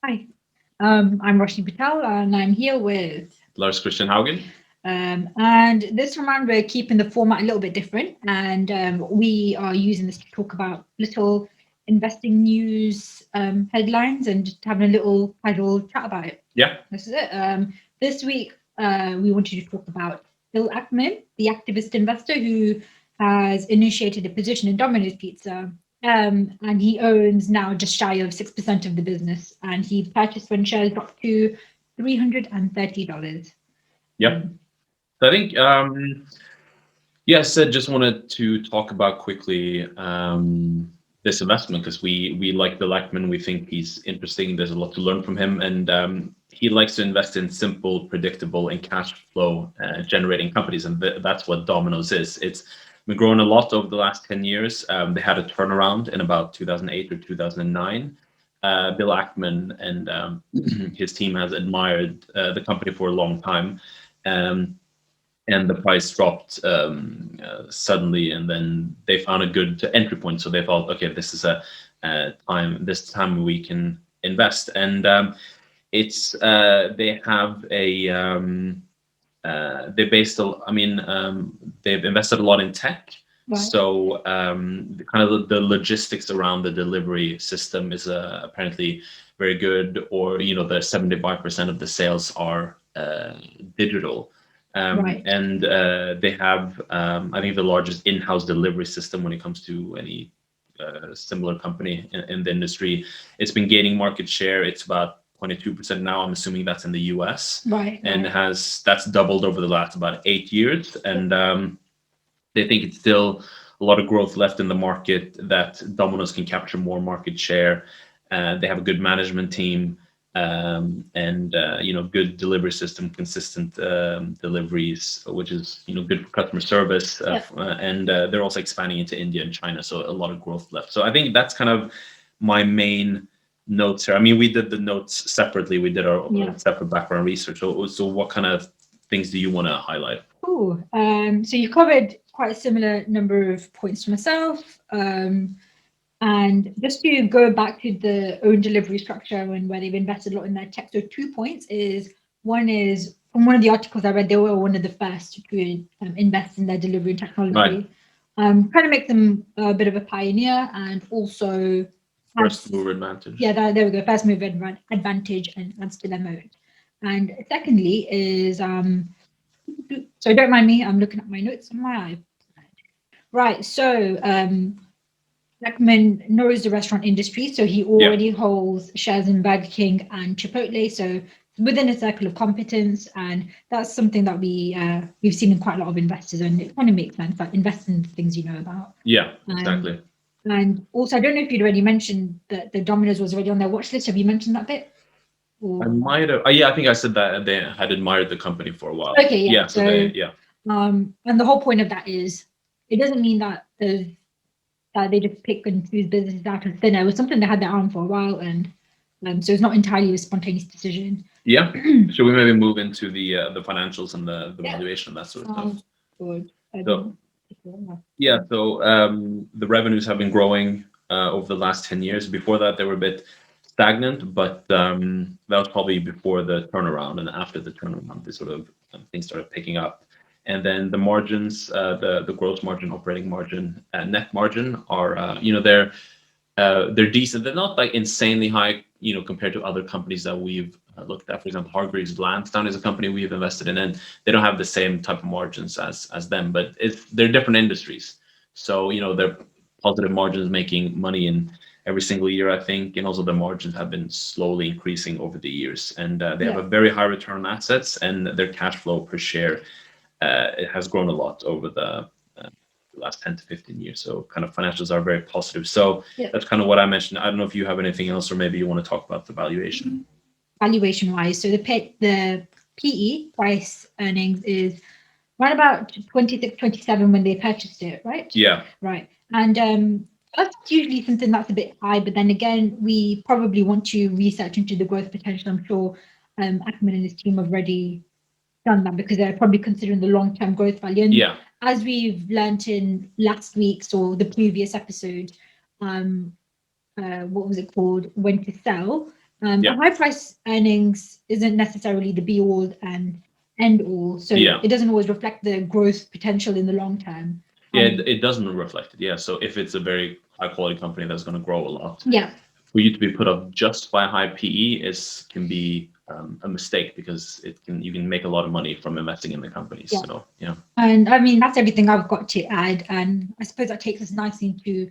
Hi, I'm Roshni Patel, and I'm here with. Lars Christian Haugen. And this round, we're keeping the format a little bit different, and we are using this to talk about little investing news headlines and just having a little casual chat about it. Yeah. This is it. This week, we wanted to talk about Bill Ackman, the activist investor who has initiated a position in Domino's Pizza. And he owns now just shy of 6% of the business, and he purchased when shares dropped to $330. Yep. So I think, yes, I just wanted to talk about quickly this investment because we like Bill Ackman. We think he's interesting. There's a lot to learn from him, and he likes to invest in simple, predictable, and cash flow generating companies, and that's what Domino's is. It's been growing a lot over the last 10 years. They had a turnaround in about 2008 or 2009. Bill Ackman and his team has admired the company for a long time. Um, and the price dropped suddenly, and then they found a good entry point. So they thought, okay, this is a time. This time we can invest, and it's they have a they based. I mean, they've invested a lot in tech. Right. So kind of the logistics around the delivery system is apparently very good, or the 75% of the sales are digital. Right. And they have, I think, the largest in-house delivery system when it comes to any similar company in the industry. It's been gaining market share. It's about 22% now. I'm assuming that's in the US. Right. And Right. that's doubled over the last about 8 years. And they think it's still a lot of growth left in the market, that Domino's can capture more market share. They have a good management team, and good delivery system, consistent deliveries, which is good for customer service. And they're also expanding into India and China, so a lot of growth left. So I think that's kind of my main notes here. I mean, we did the notes separately. We did our separate background research. So what kind of things do you want to highlight? Cool. So you covered quite a similar number of points to myself. And just to go back to the own delivery structure and where they've invested a lot in their tech. So 2 points is one is from one of the articles I read, they were one of the first to invest in their delivery technology. Right. Kind of make them a bit of a pioneer and also First mover advantage. Yeah, there we go. First mover advantage and adds to their moat. And secondly is so don't mind me, I'm looking at my notes on my iPad. Right. So Ackman knows the restaurant industry, so he already holds shares in Burger King and Chipotle. So within a circle of competence, and that's something that we've seen in quite a lot of investors, and it kind of makes sense that invest in things you know about. Yeah, exactly. And also, I don't know if you'd already mentioned that the Domino's was already on their watch list. Have you mentioned that bit? I might have. Yeah, I think I said that they had admired the company for a while. Okay, yeah. Yeah, so they, yeah. And the whole point of that is, it doesn't mean that they just pick and choose businesses out of thin air. It was something they had their arm for a while, and so it's not entirely a spontaneous decision. Yeah. Should we maybe move into the financials and the valuation and that sort of stuff? Good. So, yeah, so the revenues have been growing over the last 10 years. Before that, they were a bit stagnant, but that was probably before the turnaround, and after the turnaround, they sort of things started picking up. And then the margins, the gross margin, operating margin, net margin are, they're decent. They're not like insanely high, compared to other companies that we've looked at. For example, Hargreaves Lansdowne is a company we've invested in, and they don't have the same type of margins as them, but they're different industries. So they're positive margins, making money in every single year, I think, and also the margins have been slowly increasing over the years, and they have a very high return on assets, and their cash flow per share it has grown a lot over the last 10 to 15 years. So kind of financials are very positive. So that's kind of what I mentioned. I don't know if you have anything else, or maybe you want to talk about the valuation. Valuation wise, so the PE, price earnings, is right about 26, 27 when they purchased it, right? Yeah. Right. And that's usually something that's a bit high, but then again, we probably want to research into the growth potential. I'm sure Ackman and his team have already done that because they're probably considering the long-term growth value. And as we've learned in last week's or the previous episode, what was it called? When to sell. Yeah. High price earnings isn't necessarily the be all and end all. So Yeah. it doesn't always reflect the growth potential in the long term. Yeah, it doesn't reflect it. Yeah. So if it's a very high quality company that's going to grow a lot, Yeah. for you to be put up just by high PE can be a mistake, because you can make a lot of money from investing in the companies. Yeah. So yeah. And I mean, that's everything I've got to add. And I suppose that takes us nicely into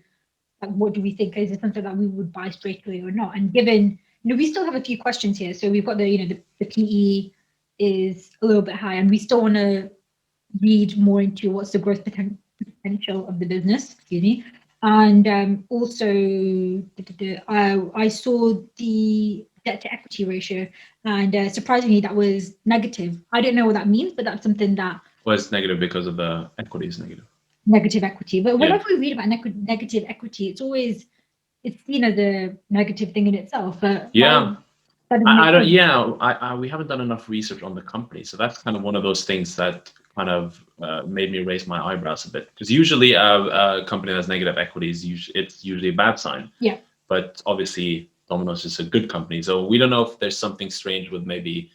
like, what do we think? Is it something that we would buy straight away or not? And given, we still have a few questions here. So we've got the PE is a little bit high, and we still want to read more into what's the growth potential of the business. Excuse me. And also, I saw the debt to equity ratio, and surprisingly, that was negative. I don't know what that means, but that's something that. Well, it's negative because of the equity is negative. Negative equity, but Yeah. whenever we read about negative equity, it's always seen as a negative thing in itself. But Yeah. that doesn't I make don't. sense. Yeah, we haven't done enough research on the company, so that's kind of one of those things that kind of made me raise my eyebrows a bit. Because usually, a company that's negative equity it's usually a bad sign. Yeah. But obviously, Domino's is a good company, so we don't know if there's something strange with maybe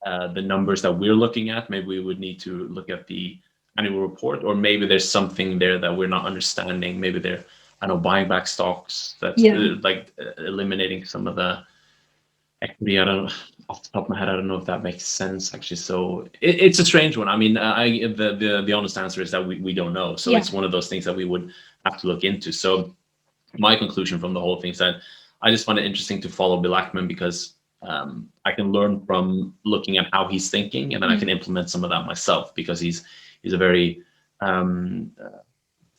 the numbers that we're looking at. Maybe we would need to look at the annual report, or maybe there's something there that we're not understanding. Maybe they're, I don't know, buying back stocks. That's eliminating some of the equity. I don't, off the top of my head, I don't know if that makes sense actually. So it's a strange one. I mean, the honest answer is that we don't know. So it's one of those things that we would have to look into. So my conclusion from the whole thing is that I just find it interesting to follow Bill Ackman, because I can learn from looking at how he's thinking, and then I can implement some of that myself, because he's a very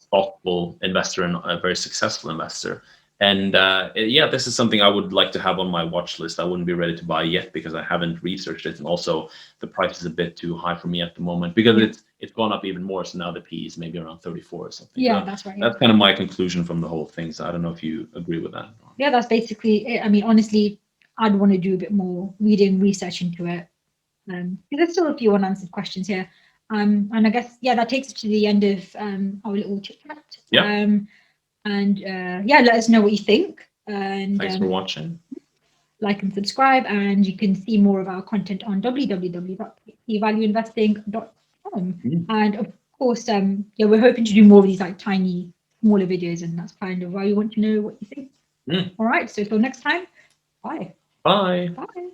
thoughtful investor and a very successful investor. And this is something I would like to have on my watch list. I wouldn't be ready to buy yet because I haven't researched it, and also the price is a bit too high for me at the moment, because it's gone up even more. So now the PE is maybe around 34 or something. Yeah, so that's right. That's kind of my conclusion from the whole thing. So I don't know if you agree with that. Yeah, that's basically it. I mean, honestly, I'd want to do a bit more reading, research into it. Because there's still a few unanswered questions here. And I guess, that takes us to the end of our little chit chat. Yeah. Let us know what you think. And thanks for watching. Like and subscribe, and you can see more of our content on www.valueinvesting.com. And of course, we're hoping to do more of these like tiny, smaller videos, and that's kind of why we want to know what you think. All right, so till next time, bye. Bye. Bye.